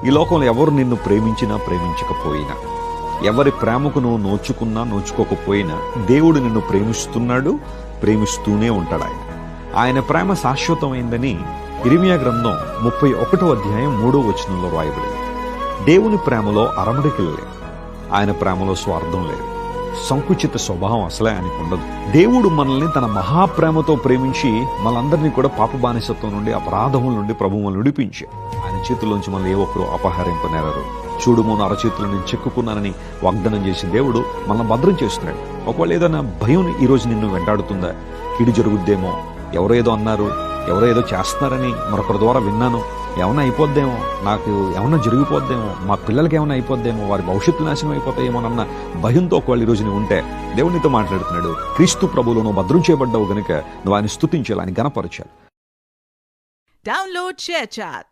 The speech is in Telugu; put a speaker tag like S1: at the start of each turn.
S1: ఈ లోకంలో ఎవరు నిన్ను ప్రేమించినా ప్రేమించకపోయినా, ఎవరి ప్రేమకు నువ్వు నోచుకున్నా నోచుకోకపోయినా దేవుడు నిన్ను ప్రేమిస్తున్నాడు, ప్రేమిస్తూనే ఉంటాడు. ఆయన ప్రేమ శాశ్వతమైందని ఇర్మీయా గ్రంథం 31వ అధ్యాయం 3వ వచనంలో రాయబడింది. దేవుని ప్రేమలో అరమరికలు లేవు, ఆయన ప్రేమలో స్వార్థం లేదు, సంకుచిత స్వభావం అసలే ఆయనకు ఉండదు. దేవుడు మనల్ని తన మహాప్రేమతో ప్రేమించి మనందరినీ కూడా పాప బానిసత్వం నుండి, అపరాధముల నుండి ప్రభువులను విడిపించి ఆయన చేతుల్లోంచి మనల్ని ఏ ఒక్కరు అపహరింపనేరరు. చూడుము, నా అరచేతుల నుంచి చెక్కుకున్నానని వాగ్దానం చేసిన దేవుడు మనల్ని భద్రం చేస్తున్నాడు. ఒకవేళ ఏదైనా భయం ఈరోజు నిన్ను వెంటాడుతుందా? కీడు జరుగుద్దేమో, ఎవరో ఏదో అన్నారు, ఎవరో ఏదో చేస్తున్నారని మరొకరి ద్వారా విన్నాను, ఏమన్నా అయిపోద్దేమో, నాకు ఏమన్నా జరిగిపోద్దేమో, మా పిల్లలకి ఏమన్నా అయిపోద్దేమో, వారి భవిష్యత్తు నాశనం అయిపోతాయేమోనన్న భయంతో ఒకవేళ ఈరోజు నువ్వు ఉంటే దేవునితో మాట్లాడుతున్నాడు. క్రీస్తు ప్రభువులో నువ్వు భద్రం చేయబడ్డావు గనుక నువ్వు ఆయన స్తుతించాలి, ఆయన గణపరచాలి.
S2: Download ShareChat.